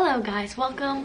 Hello guys, welcome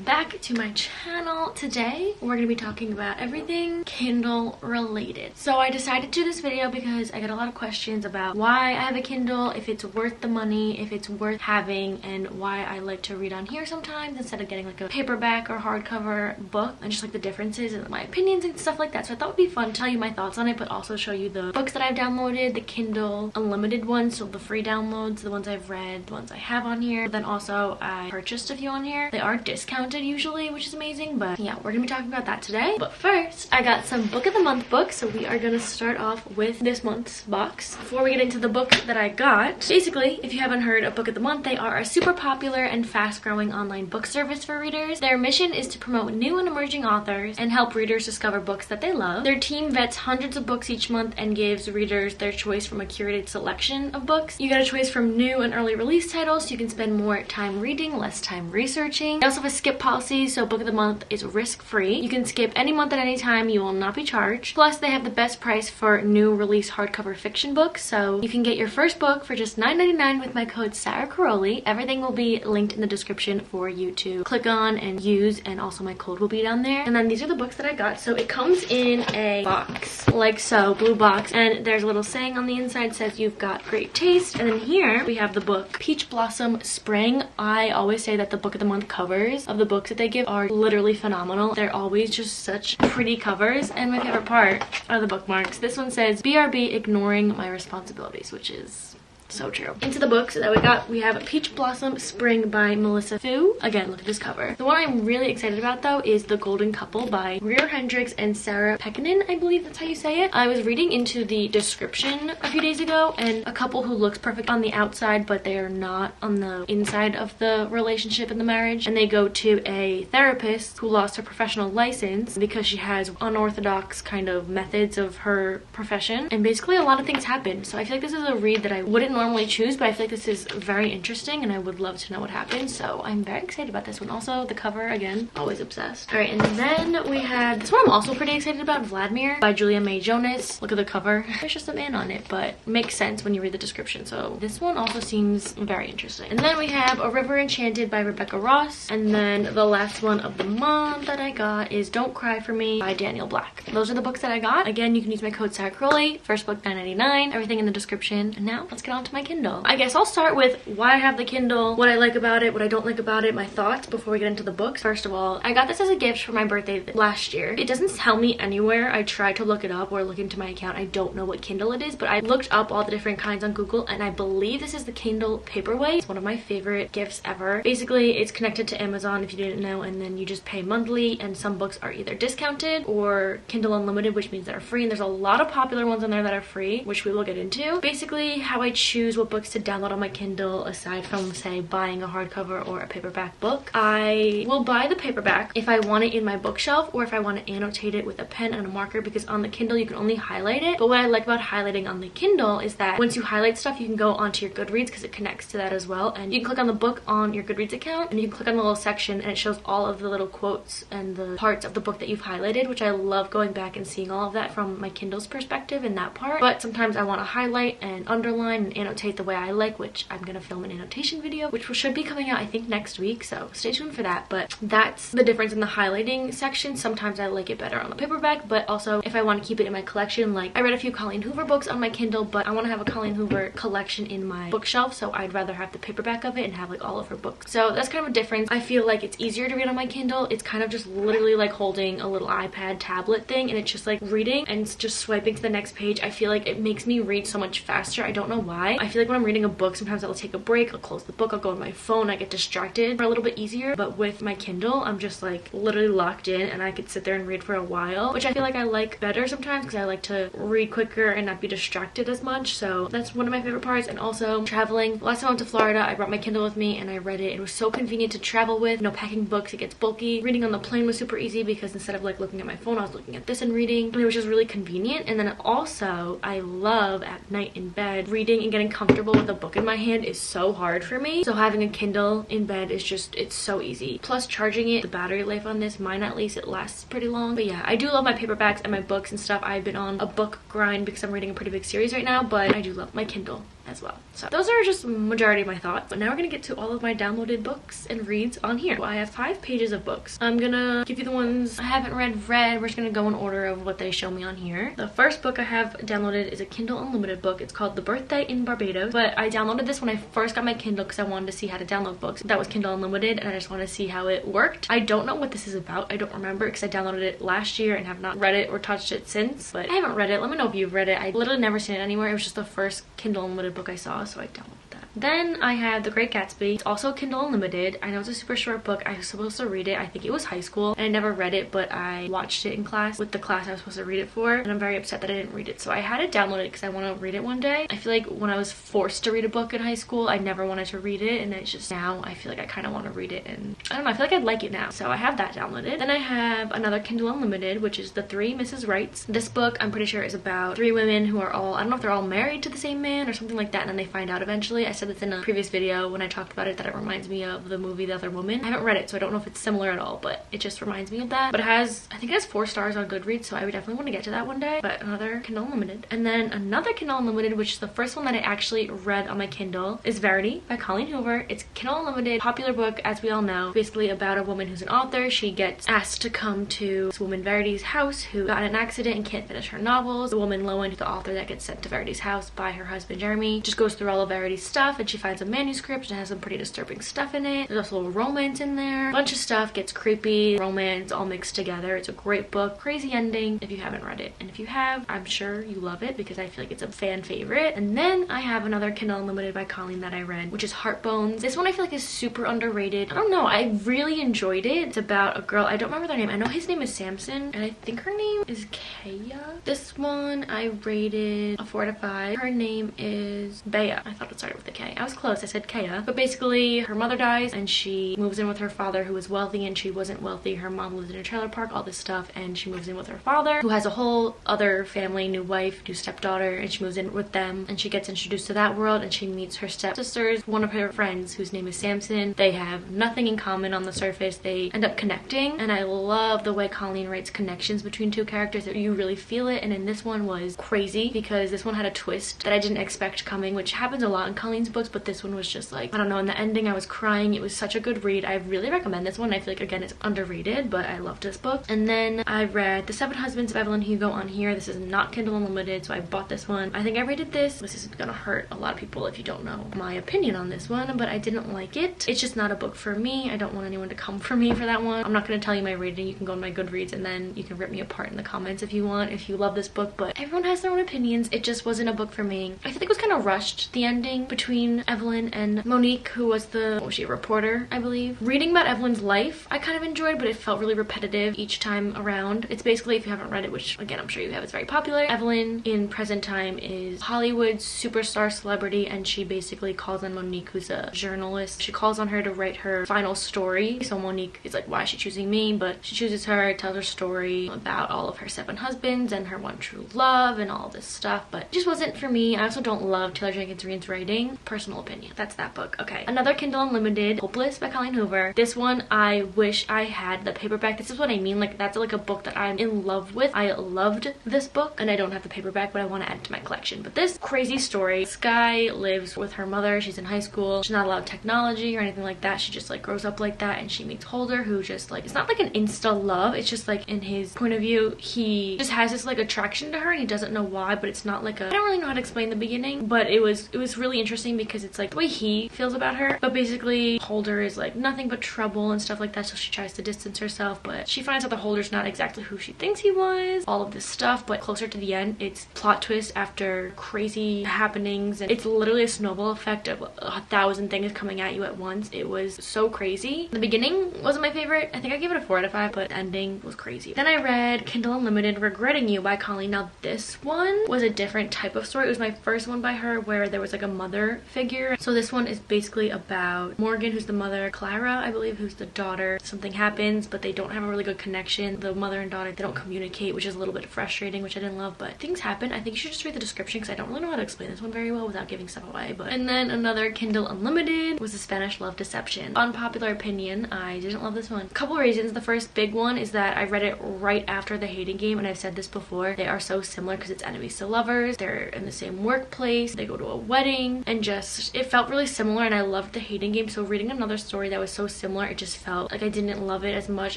back to my channel. Today we're going to be talking about everything Kindle related. So I decided to do this video because I get a lot of questions about why I have a Kindle, if it's worth the money, if it's worth having, and why I like to read on here sometimes instead of getting like a paperback or hardcover book, and just like the differences and my opinions and stuff like that. So I thought it would be fun to tell you my thoughts on it, but also show you the books that I've downloaded, the Kindle Unlimited ones, so the free downloads, the ones I've read, the ones I have on here. But then also I purchased a few on here. They are discounted usually, which is amazing, but yeah, we're gonna be talking about that today. But first, I got some book of the month books, so we are gonna start off with this month's box. Before we get into the book that I got, basically, if you haven't heard of Book of the Month, they are a super popular and fast-growing online book service for readers. Their mission is to promote new and emerging authors and help readers discover books that they love. Their team vets hundreds of books each month and gives readers their choice from a curated selection of books. You get a choice from new and early release titles, so you can spend more time reading, less time researching. They also have a skip policy, so Book of the Month is risk-free. You can skip any month at any time, you will not be charged. Plus, they have the best price for new release hardcover fiction books, so you can get your first book for just $9.99 with my code SARACARROLLI. Everything will be linked in the description for you to click on and use, and also my code will be down there. And then these are the books that I got. So it comes in a box, like so, blue box, and there's a little saying on the inside says you've got great taste. And then here we have the book Peach Blossom Spring. I always say that the Book of the Month covers of the books that they give are literally phenomenal. They're always just such pretty covers, and my favorite part are the bookmarks. This one says BRB ignoring my responsibilities, which is so true. Into the books that we got, we have Peach Blossom Spring by Melissa Fu. Again, look at this cover. The one I'm really excited about though is The Golden Couple by Rear Hendricks and Sarah Pekkanen, I believe that's how you say it. I was reading into the description a few days ago, and a couple who looks perfect on the outside but they are not on the inside of the relationship and the marriage, and they go to a therapist who lost her professional license because she has unorthodox kind of methods of her profession, and basically a lot of things happen. So I feel like this is a read that I wouldn't normally choose, but I feel like this is very interesting and I would love to know what happens, so I'm very excited about this one. Also, the cover, again, always obsessed. All right, and then we had this one I'm also pretty excited about, Vladimir by Julia May Jonas. Look at the cover. There's just a man on it, but makes sense when you read the description, so this one also seems very interesting. And then we have A River Enchanted by Rebecca Ross, and then the last one of the month that I got is Don't Cry For Me by Daniel Black. Those are the books that I got. Again, you can use my code SARACARROLLI, first book $9.99, everything in the description. And now let's get on to my Kindle. I guess I'll start with why I have the Kindle, what I like about it, what I don't like about it, my thoughts before we get into the books. First of all, I got this as a gift for my birthday last year. It doesn't tell me anywhere. I tried to look it up or look into my account. I don't know what Kindle it is, but I looked up all the different kinds on Google, and I believe this is the Kindle Paperweight. It's one of my favorite gifts ever. Basically, it's connected to Amazon if you didn't know, and then you just pay monthly, and some books are either discounted or Kindle Unlimited, which means they're free, and there's a lot of popular ones on there that are free, which we will get into. Basically, how I choose what books to download on my Kindle, aside from say buying a hardcover or a paperback book, I will buy the paperback if I want it in my bookshelf or if I want to annotate it with a pen and a marker, because on the Kindle you can only highlight it. But what I like about highlighting on the Kindle is that once you highlight stuff, you can go onto your Goodreads because it connects to that as well, and you can click on the book on your Goodreads account and you can click on the little section and it shows all of the little quotes and the parts of the book that you've highlighted, which I love going back and seeing all of that from my Kindle's perspective in that part. But sometimes I want to highlight and underline and annotate the way I like, which I'm gonna film an annotation video, which should be coming out I think next week, so stay tuned for that. But that's the difference in the highlighting section. Sometimes I like it better on the paperback, but also if I want to keep it in my collection, like I read a few Colleen Hoover books on my Kindle, but I want to have a Colleen Hoover collection in my bookshelf, so I'd rather have the paperback of it and have like all of her books. So that's kind of a difference. I feel like it's easier to read on my Kindle. It's kind of just literally like holding a little iPad tablet thing, and it's just like reading and it's just swiping to the next page. I feel like it makes me read so much faster. I don't know why. I feel like when I'm reading a book, sometimes I'll take a break, I'll close the book, I'll go on my phone, I get distracted for a little bit easier. But with my Kindle, I'm just like literally locked in and I could sit there and read for a while, which I feel like I like better sometimes because I like to read quicker and not be distracted as much. So that's one of my favorite parts. And also traveling. Last time I went to Florida, I brought my Kindle with me and I read it. It was so convenient to travel with. No packing books, it gets bulky. Reading on the plane was super easy because instead of like looking at my phone, I was looking at this and reading, and it was just really convenient. And then also I love at night in bed reading and getting comfortable with a book in my hand is so hard for me. So having a Kindle in bed is just, it's so easy. Plus charging it, the battery life on this, mine at least, it lasts pretty long. But yeah, I do love my paperbacks and my books and stuff. I've been on a book grind because I'm reading a pretty big series right now, but I do love my Kindle. as well. So those are just majority of my thoughts. But now we're gonna get to all of my downloaded books and reads on here. Well, I have 5 pages of books. I'm gonna give you the ones I haven't read. We're just gonna go in order of what they show me on here. The first book I have downloaded is a Kindle Unlimited book. It's called The Birthday in Barbados. But I downloaded this when I first got my Kindle because I wanted to see how to download books. That was Kindle Unlimited, and I just wanted to see how it worked. I don't know what this is about. I don't remember because I downloaded it last year and have not read it or touched it since. But I haven't read it. Let me know if you've read it. I literally never seen it anywhere. It was just the first Kindle Unlimited book I saw, so I downloaded that. Then I have The Great Gatsby. It's also Kindle Unlimited. I know it's a super short book. I was supposed to read it. I think it was high school, and I never read it, but I watched it in class with the class I was supposed to read it for, and I'm very upset that I didn't read it. So I had it downloaded because I want to read it one day. I feel like when I was forced to read a book in high school, I never wanted to read it, and it's just now I feel like I kind of want to read it, and I don't know, I feel like I'd like it now. So I have that downloaded. Then I have another Kindle Unlimited, which is The Three Mrs. Wrights. This book, I'm pretty sure, is about 3 women who are all, I don't know if they're all married to the same man or something like that, and then they find out eventually. I said this in a previous video when I talked about it, that it reminds me of the movie The Other Woman. I haven't read it, so I don't know if it's similar at all, but it just reminds me of that. But it has, I think it has 4 stars on Goodreads, so I would definitely want to get to that one day. But another Kindle Unlimited. And then another Kindle Unlimited, which is the first one that I actually read on my Kindle, is Verity by Colleen Hoover. It's Kindle Unlimited, popular book, as we all know, basically about a woman who's an author. She gets asked to come to this woman Verity's house who got in an accident and can't finish her novels. The woman Lowen, who's the author that gets sent to Verity's house by her husband Jeremy, just goes through all of Verity's stuff, and she finds a manuscript and has some pretty disturbing stuff in it. There's also a little romance in there. A bunch of stuff gets creepy, romance, all mixed together. It's a great book. Crazy ending if you haven't read it. And if you have, I'm sure you love it because I feel like it's a fan favorite. And then I have another Kindle Unlimited by Colleen that I read, which is Heartbones. This one I feel like is super underrated. I don't know, I really enjoyed it. It's about a girl, I don't remember their name. I know his name is Samson, and I think her name is Kaya. This one I rated a 4 out of 5. Her name is Bea. I thought it started with a K. I was close, I said Kaya. But basically, her mother dies and she moves in with her father, who is wealthy, and she wasn't wealthy. Her mom lived in a trailer park, all this stuff, and she moves in with her father, who has a whole other family, new wife, new stepdaughter, and she moves in with them, and she gets introduced to that world, and she meets her stepsisters, one of her friends, whose name is Samson. They have nothing in common on the surface. They end up connecting, and I love the way Colleen writes connections between 2 characters, that you really feel it. And in this one was crazy because this one had a twist that I didn't expect coming, which happens a lot in Colleen's books, but this one was just like, I don't know, in the ending I was crying. It was such a good read. I really recommend this one. I feel like, again, it's underrated, but I loved this book. And then I read The 7 Husbands of Evelyn Hugo on here. This is not Kindle Unlimited, so I bought this one. I think I rated this. This is gonna hurt a lot of people if you don't know my opinion on this one, but I didn't like it. It's just not a book for me. I don't want anyone to come for me for that one. I'm not gonna tell you my rating. You can go on my Goodreads and then you can rip me apart in the comments if you want, if you love this book, but everyone has their own opinions. It just wasn't a book for me. I think it was kind of rushed, the ending between Evelyn and Monique, who was the, what was she, a reporter, I believe. Reading about Evelyn's life I kind of enjoyed, but it felt really repetitive each time around. It's basically, if you haven't read it, which again I'm sure you have, it's very popular, Evelyn in present time is Hollywood's superstar celebrity, and she basically calls on Monique, who's a journalist. She calls on her to write her final story. So Monique is like, why is she choosing me? But she chooses her, tells her story about all of her 7 husbands and her one true love and all this stuff, but it just wasn't for me. I also don't love Taylor Jenkins Reid's writing. Personal opinion. That's that book. Okay, another Kindle Unlimited, Hopeless by Colleen Hoover. This one I wish I had the paperback. This is what I mean, like that's like a book that I'm in love with. I loved this book and I don't have the paperback, but I want to add it to my collection. But this crazy story, Sky lives with her mother. She's in high school. She's not allowed technology or anything like that. She just like grows up like that, and she meets Holder, who just like, it's not like an insta love. It's just like, in his point of view, he just has this like attraction to her and he doesn't know why, but it's not like a, I don't really know how to explain the beginning, but it was really interesting because it's like the way he feels about her. But basically Holder is like nothing but trouble and stuff like that, so she tries to distance herself, but she finds out that Holder's not exactly who she thinks he was, all of this stuff. But closer to the end, it's plot twist after crazy happenings, and it's literally a snowball effect of 1,000 things coming at you at once. It was so crazy. The beginning wasn't my favorite. I think I gave it a 4 out of 5, but the ending was crazy. Then I read Kindle Unlimited, Regretting You by Colleen. Now this one was a different type of story. It was my first one by her where there was like a mother figure. So this one is basically about Morgan, who's the mother, Clara, I believe, who's the daughter. Something happens, but they don't have a really good connection. The mother and daughter, they don't communicate, which is a little bit frustrating, which I didn't love, but things happen. I think you should just read the description because I don't really know how to explain this one very well without giving stuff away. But and then another Kindle Unlimited was The Spanish Love Deception. Unpopular opinion, I didn't love this one. A couple reasons. The first big one is that I read it right after The Hating Game, and I've said this before. They are so similar because it's enemies to lovers. They're in the same workplace. They go to a wedding, and just it felt really similar. And I loved The Hating Game, so reading another story that was so similar, it just felt like I didn't love it as much.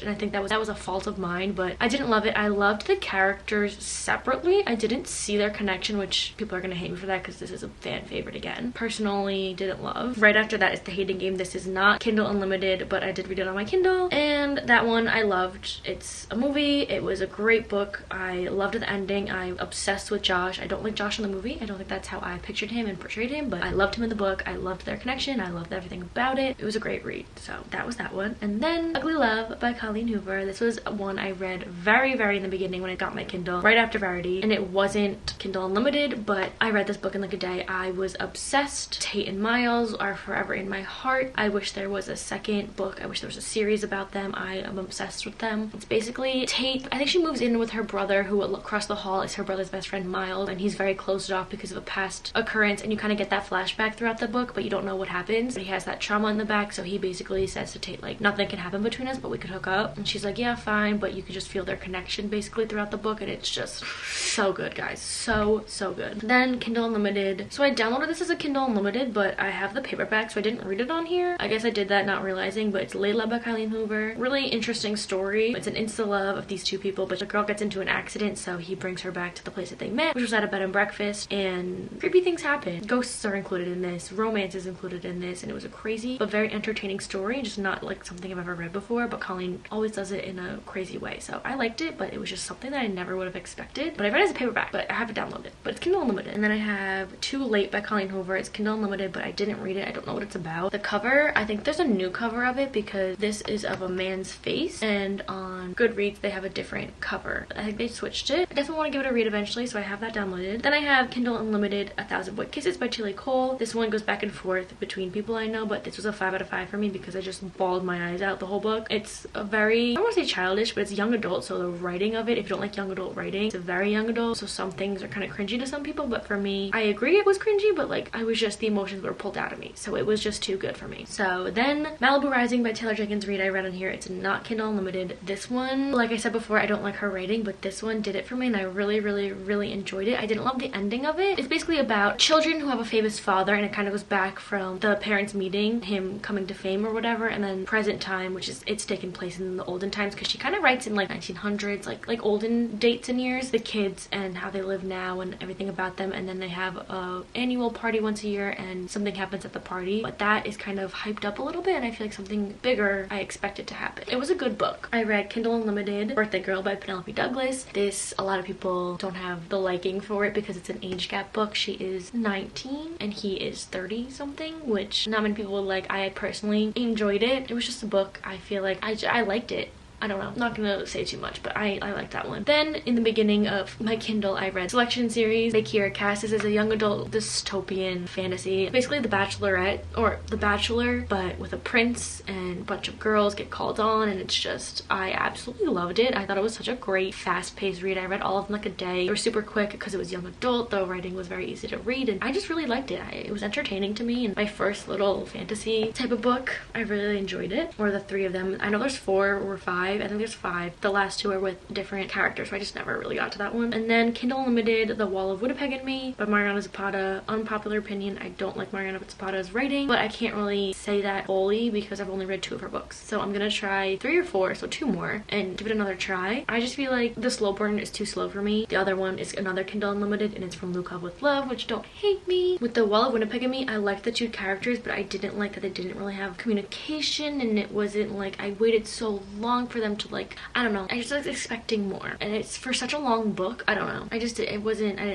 And I think that was a fault of mine, but I didn't love it. I loved the characters separately. I didn't see their connection, which people are gonna hate me for that because this is a fan favorite again. Personally, didn't love. Right after that is The Hating Game. This is not Kindle Unlimited, but I did read it on my Kindle, and that one I loved. It's a movie. It was a great book. I loved the ending. I'm obsessed with Josh. I don't like Josh in the movie. I don't think that's how I pictured him and portrayed him, but I loved him in the book. I loved their connection. I loved everything about it. It was a great read. So that was that one. And then Ugly Love by Colleen Hoover. This was one I read very in the beginning when I got my Kindle, right after Verity, and it wasn't Kindle Unlimited, but I read this book in like a day. I was obsessed. Tate and Miles are forever in my heart. I wish there was a second book. I wish there was a series about them. I am obsessed with them. It's basically Tate, I think she moves in with her brother, who across the hall is her brother's best friend Miles, and he's very closed off because of a past occurrence, and you kind of get that flashback throughout the book, but you don't know what happens. But he has that trauma in the back, so he basically says to Tate, like, nothing can happen between us, but we could hook up. And she's like, yeah, fine, but you could just feel their connection basically throughout the book, and it's just so good, guys. So good. Then Kindle Unlimited. So I downloaded this as a Kindle Unlimited, but I have the paperback, so I didn't read it on here. I guess I did that not realizing, but it's Layla by Colleen Hoover. Really interesting story. It's an insta love of these two people, but the girl gets into an accident, so he brings her back to the place that they met, which was at a bed and breakfast, and creepy things happen. Ghosts are included in this, romance is included in this, and it was a crazy but very entertaining story, just not like something I've ever read before, but Colleen always does it in a crazy way, so I liked it, but it was just something that I never would have expected. But I read it as a paperback, but I have it downloaded, but it's Kindle Unlimited. And then I have Too Late by Colleen Hoover. It's Kindle Unlimited, but I didn't read it. I don't know what it's about. The cover, I think there's a new cover of it because this is of a man's face, and on Goodreads they have a different cover. I think they switched it. I definitely want to give it a read eventually, so I have that downloaded. Then I have Kindle Unlimited, 1,000 White Kisses by Chile Cole. This one goes back and forth between people I know, but this was a 5 out of 5 for me because I just bawled my eyes out the whole book. It's a very, I don't want to say childish, but it's young adult, so the writing of it, if you don't like young adult writing, it's a very young adult, so some things are kind of cringy to some people, but for me, I agree it was cringy, but like I was just, the emotions were pulled out of me, so it was just too good for me. So then Malibu Rising by Taylor Jenkins Reid, I read on here. It's not Kindle Unlimited. This one, like I said before, I don't like her writing, but this one did it for me, and I really enjoyed it. I didn't love the ending of it. It's basically about children who have a famous father, and it kind of goes back from the parents meeting, him coming to fame or whatever, and then present time, which is, it's taken place in the olden times, because she kind of writes in like 1900s, like olden dates and years, the kids and how they live now and everything about them, and then they have a annual party once a year and something happens at the party, but that is kind of hyped up a little bit, and I feel like something bigger I expected to happen. It was a good book. I read Kindle Unlimited, Birthday Girl by Penelope Douglas. This, a lot of people don't have the liking for it because it's an age gap book. She is 19 and he is 30 something, which not many people would like. I personally enjoyed it. It was just a book. I feel like I liked it. I don't know, I'm not gonna say too much, but I like that one. Then in the beginning of my Kindle, I read Selection Series by Kiera Cass. This is a young adult dystopian fantasy. Basically The Bachelorette, or The Bachelor, but with a prince and a bunch of girls get called on, and it's just, I absolutely loved it. I thought it was such a great fast-paced read. I read all of them like a day. They were super quick because it was young adult. The writing was very easy to read, and I just really liked it. It was entertaining to me, and my first little fantasy type of book. I really enjoyed it. Or the three of them. I know there's 4 or 5. I think there's 5. The last 2 are with different characters, so I just never really got to that one. And then Kindle Unlimited, The Wall of Winnipeg and Me by Mariana Zapata. Unpopular opinion, I don't like Mariana Zapata's writing, but I can't really say that fully because I've only read 2 of her books. So I'm gonna try 3 or 4, so 2 more, and give it another try. I just feel like The Slow Burn is too slow for me. The other one is another Kindle Unlimited, and it's from Luca with Love, which don't hate me. With The Wall of Winnipeg and Me, I liked the 2 characters, but I didn't like that they didn't really have communication, and it wasn't like, I waited so long for for them to like, I don't know, I just was expecting more, and it's for such a long book. I don't know, I didn't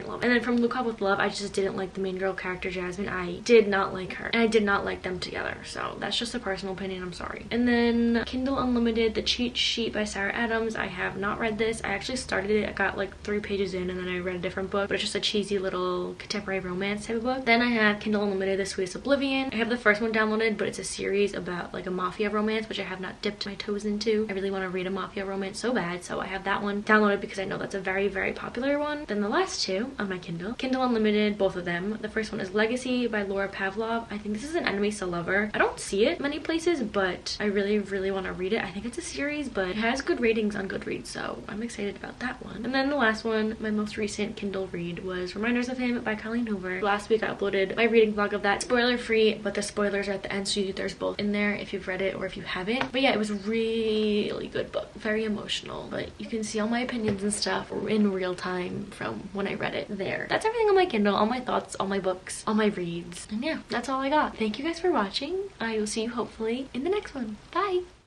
love it. And then from Look Up With Love, I just didn't like the main girl character, Jasmine. I did not like her, and I did not like them together, so that's just a personal opinion, I'm sorry. And then Kindle Unlimited, The Cheat Sheet by Sarah Adams. I have not read this. I actually started it, I got like 3 pages in, and then I read a different book, but it's just a cheesy little contemporary romance type of book. Then I have Kindle Unlimited, The Sweetest Oblivion. I have the first one downloaded, but it's a series about like a mafia romance, which I have not dipped my toes into. I really want to read a mafia romance so bad, so I have that one downloaded because I know that's a very, very popular one. Then the last 2 on my Kindle Unlimited, both of them. The first one is Legacy by Laura Pavlov. I think this is an enemies to lover. I don't see it many places, but I really, really want to read it. I think it's a series, but it has good ratings on Goodreads, so I'm excited about that one. And then the last one, my most recent Kindle read, was Reminders of Him by Colleen Hoover. Last week I uploaded my reading vlog of that. Spoiler free, but the spoilers are at the end, so there's both in there if you've read it or if you haven't. But yeah, it was a really good book. Very emotional, but you can see all my opinions and stuff in real time from when I read it there. That's everything on my Kindle, all my thoughts, all my books, all my reads. And yeah, that's all I got. Thank you guys for watching. I will see you hopefully in the next one. Bye!